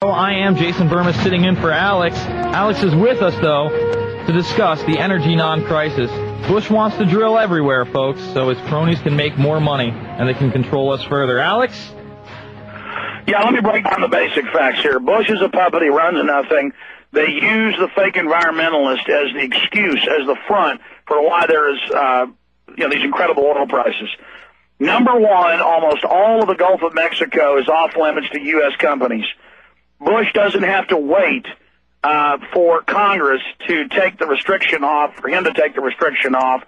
Well, I am Jason Burma sitting in for Alex. Alex is with us, though, to discuss the energy non-crisis. Bush wants to drill everywhere, folks, so his cronies can make more money and they can control us further. Alex? Yeah, let me break down the basic facts here. Bush is a puppet. He runs nothing. They use the fake environmentalist as the excuse, as the front for why there is, these incredible oil prices. Number one, almost all of the Gulf of Mexico is off limits to U.S. companies. Bush doesn't have to wait for Congress to take the restriction off, for him to take the restriction off.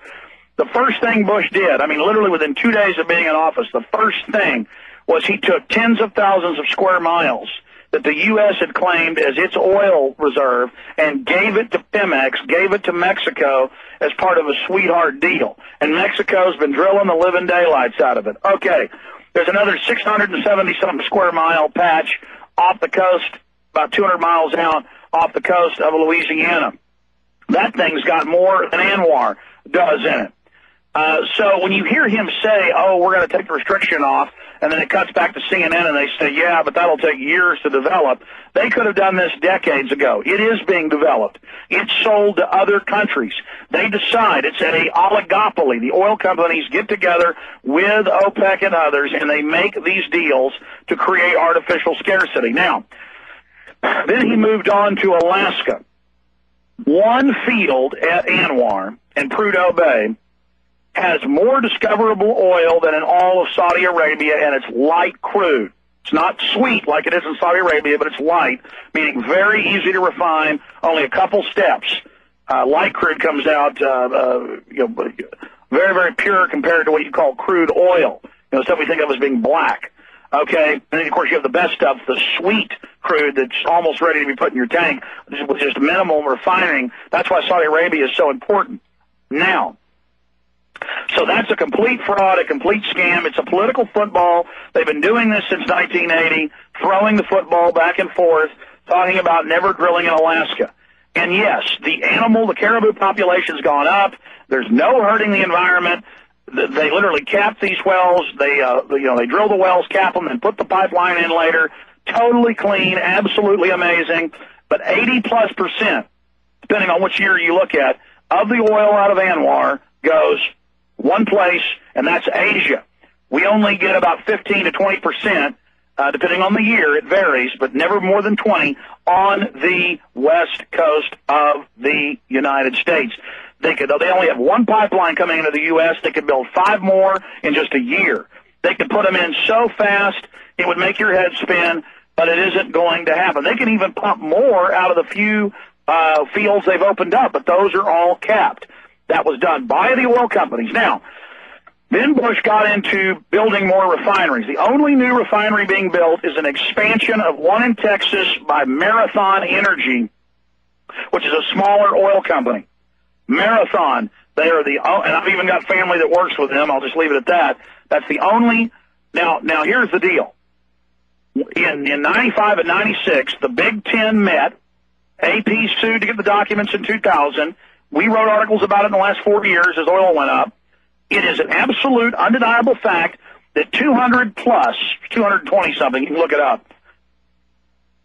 The first thing Bush did, literally within 2 days of being in office, the first thing was he took tens of thousands of square miles that the U.S. had claimed as its oil reserve and gave it to Pemex, gave it to Mexico as part of a sweetheart deal. And Mexico's been drilling the living daylights out of it. Okay, there's another 670-something square mile patch off the coast, about 200 miles out off the coast of Louisiana. That thing's got more than Anwar does in it. So when you hear him say, oh, we're going to take the restriction off, and then it cuts back to CNN and they say, yeah, but that'll take years to develop, they could have done this decades ago. It is being developed. It's sold to other countries. They decide. It's an oligopoly. The oil companies get together with OPEC and others, and they make these deals to create artificial scarcity. Now, then he moved on to Alaska. One field at Anwar and Prudhoe Bay has more discoverable oil than in all of Saudi Arabia, and it's light crude. It's not sweet like it is in Saudi Arabia, but it's light, meaning very easy to refine, only a couple steps. Light crude comes out very, very pure compared to what you call crude oil, stuff we think of as being black. Okay, and then, of course, you have the best stuff, the sweet crude that's almost ready to be put in your tank with just minimal refining. That's why Saudi Arabia is so important. Now, so that's a complete fraud, a complete scam. It's a political football. They've been doing this since 1980, throwing the football back and forth, talking about never drilling in Alaska. And yes, the caribou population's gone up. There's no hurting the environment. They literally cap these wells. They drill the wells, cap them, and put the pipeline in later. Totally clean, absolutely amazing. But 80+%, depending on which year you look at, of the oil out of Anwar goes one place, and that's Asia. We only get about 15 to 20%, depending on the year. It varies, but never more than 20 on the west coast of the United They only have one pipeline coming into the U.S. They could build 5 more in just a year. They could put them in so fast it would make your head spin, but it isn't going to happen. They can even pump more out of the few fields they've opened up, but those are all capped. That was done by the oil companies. Now, then Bush got into building more refineries. The only new refinery being built is an expansion of one in Texas by Marathon Energy, which is a smaller oil company. Marathon, they are and I've even got family that works with them. I'll just leave it at that. That's the only. Now here's the deal. In 95 and 96, the Big Ten met. AP sued to get the documents in 2000. We wrote articles about it in the last 4 years as oil went up. It is an absolute, undeniable fact that 220-something, you can look it up,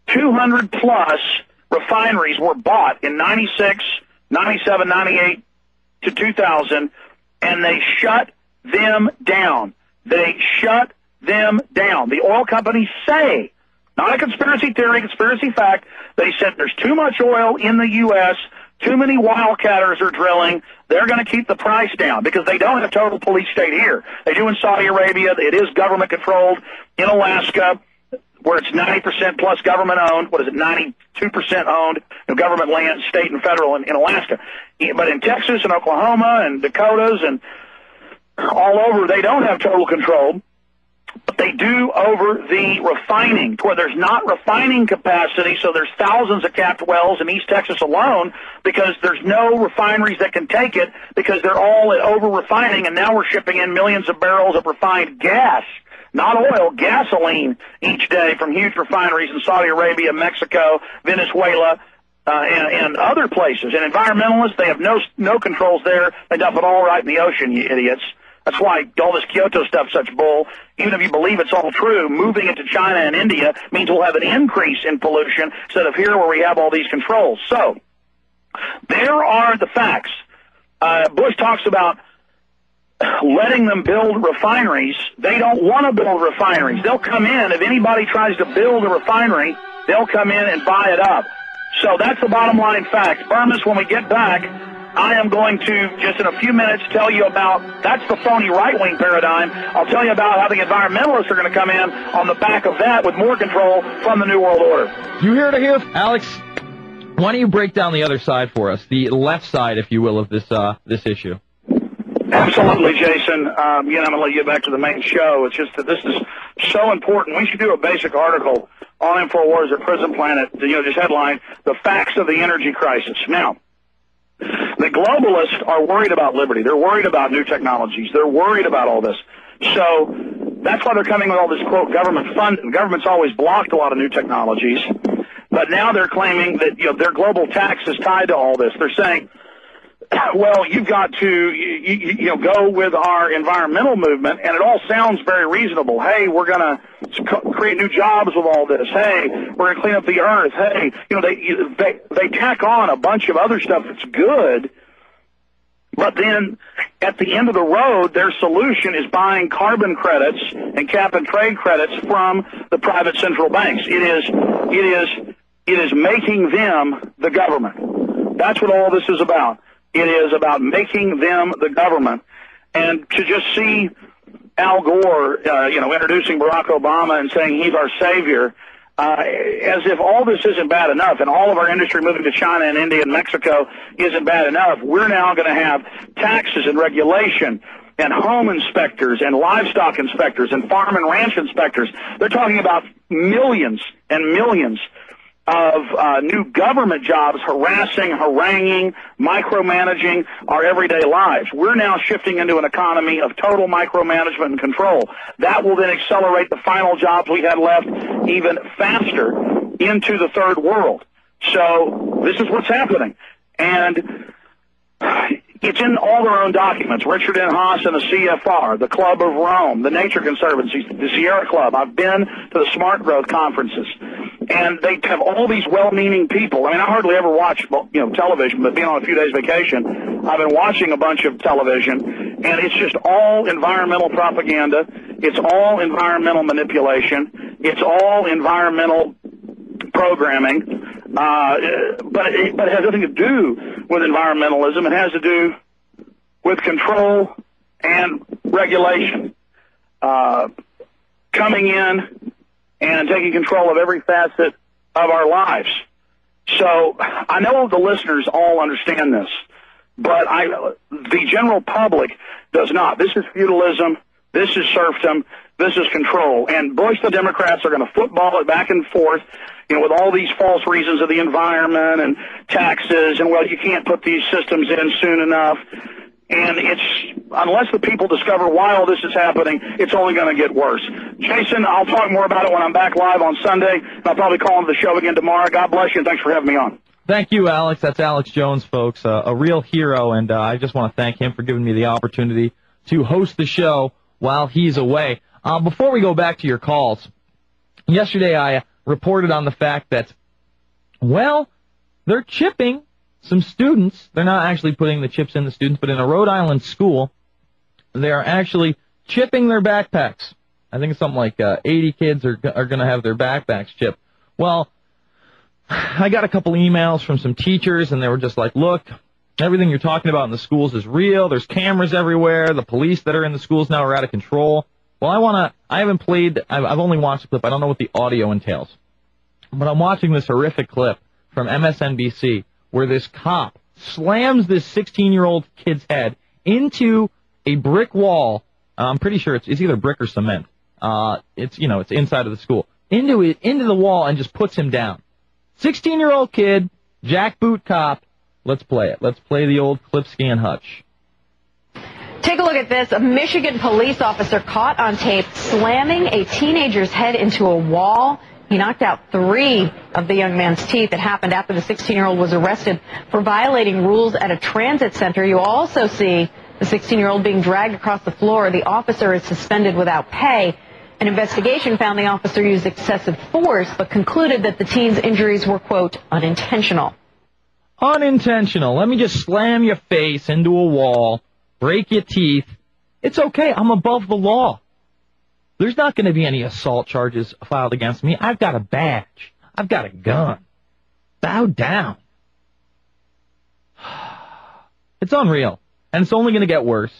200+ refineries were bought in 96, 97, 98 to 2000, and they shut them down. They shut them down. The oil companies say, not a conspiracy theory, conspiracy fact, they said there's too much oil in the U.S., too many wildcatters are drilling. They're going to keep the price down because they don't have total police state here. They do in Saudi Arabia. It is government controlled. In Alaska, where it's 90% plus government owned, 92% owned, government land, state and federal in Alaska. But in Texas and Oklahoma and Dakotas and all over, they don't have total control. But they do over the refining, to where there's not refining capacity, so there's thousands of capped wells in East Texas alone because there's no refineries that can take it because they're all over refining, and now we're shipping in millions of barrels of refined gas, not oil, gasoline each day from huge refineries in Saudi Arabia, Mexico, Venezuela, and other places. And environmentalists, they have no controls there. They dump it all right in the ocean, you idiots. That's why all this Kyoto stuff's such bull. Even if you believe it's all true, moving it to China and India means we'll have an increase in pollution instead of here where we have all these controls. So there are the facts. Bush talks about letting them build refineries. They don't want to build refineries. They'll come in. If anybody tries to build a refinery, they'll come in and buy it up. So that's the bottom line fact. Burmis, when we get back, I am going to, just in a few minutes, tell you about, that's the phony right-wing paradigm. I'll tell you about how the environmentalists are going to come in on the back of that with more control from the New World Order. You hear to hear, Alex? Why don't you break down the other side for us, the left side, if you will, of this issue? Absolutely, Jason. Again, I'm going to let you get back to the main show. It's just that this is so important. We should do a basic article on InfoWars at Prison Planet, just headline, The Facts of the Energy Crisis. Now, the globalists are worried about liberty. They're worried about new technologies. They're worried about all this. So that's why they're coming with all this, quote, government funding. Government's always blocked a lot of new technologies. But now they're claiming that their global tax is tied to all this. They're saying, well, you've got to go with our environmental movement, and it all sounds very reasonable. Hey, we're going to create new jobs with all this. Hey, we're going to clean up the earth. Hey, they tack on a bunch of other stuff that's good, but then at the end of the road, their solution is buying carbon credits and cap and trade credits from the private central banks. It is making them the government. That's what all this is about. It is about making them the government. And to just see Al Gore, introducing Barack Obama and saying he's our savior, as if all this isn't bad enough, and all of our industry moving to China and India and Mexico isn't bad enough, we're now going to have taxes and regulation and home inspectors and livestock inspectors and farm and ranch inspectors. They're talking about millions and millions of new government jobs harassing, haranguing, micromanaging our everyday lives. We're now shifting into an economy of total micromanagement and control. That will then accelerate the final jobs we had left even faster into the third world. So this is what's happening. And it's in all their own documents. Richard N. Haas and the CFR, the Club of Rome, the Nature Conservancy, the Sierra Club. I've been to the Smart Growth conferences. And they have all these well-meaning people. I mean, I hardly ever watch, television, but being on a few days vacation, I've been watching a bunch of television, and it's just all environmental propaganda. It's all environmental manipulation. It's all environmental programming. But it has nothing to do with environmentalism. It has to do with control and regulation. Coming in and taking control of every facet of our lives. So I know the listeners all understand this, but the general public does not. This is feudalism. This is serfdom. This is control. And Bush, the Democrats, are going to football it back and forth, with all these false reasons of the environment and taxes, and, well, you can't put these systems in soon enough. And unless the people discover why all this is happening, it's only going to get worse. Jason, I'll talk more about it when I'm back live on Sunday, and I'll probably call into the show again tomorrow. God bless you, and thanks for having me on. Thank you, Alex. That's Alex Jones, folks, a real hero, and I just want to thank him for giving me the opportunity to host the show while he's away. Before we go back to your calls, yesterday I reported on the fact that, well, they're chipping some students. They're not actually putting the chips in the students, but in a Rhode Island school, they are actually chipping their backpacks. I think it's something like 80 kids are going to have their backpacks chipped. Well, I got a couple emails from some teachers, and they were just like, look, everything you're talking about in the schools is real. There's cameras everywhere. The police that are in the schools now are out of control. Well, I haven't played, I've only watched the clip. I don't know what the audio entails. But I'm watching this horrific clip from MSNBC where this cop slams this 16-year-old kid's head into a brick wall. I'm pretty sure it's either brick or cement. It's inside of the school. Into the wall and just puts him down. 16-year-old kid, jackboot cop. Let's play it. Let's play the old clip scan hutch. Take a look at this. A Michigan police officer caught on tape slamming a teenager's head into a wall. He knocked out 3 of the young man's teeth. It happened after the 16-year-old was arrested for violating rules at a transit center. You also see The 16-year-old being dragged across the floor. The officer is suspended without pay. An investigation found the officer used excessive force, but concluded that the teen's injuries were, quote, unintentional. Unintentional. Let me just slam your face into a wall, break your teeth. It's okay. I'm above the law. There's not going to be any assault charges filed against me. I've got a badge. I've got a gun. Bow down. It's unreal. And it's only going to get worse.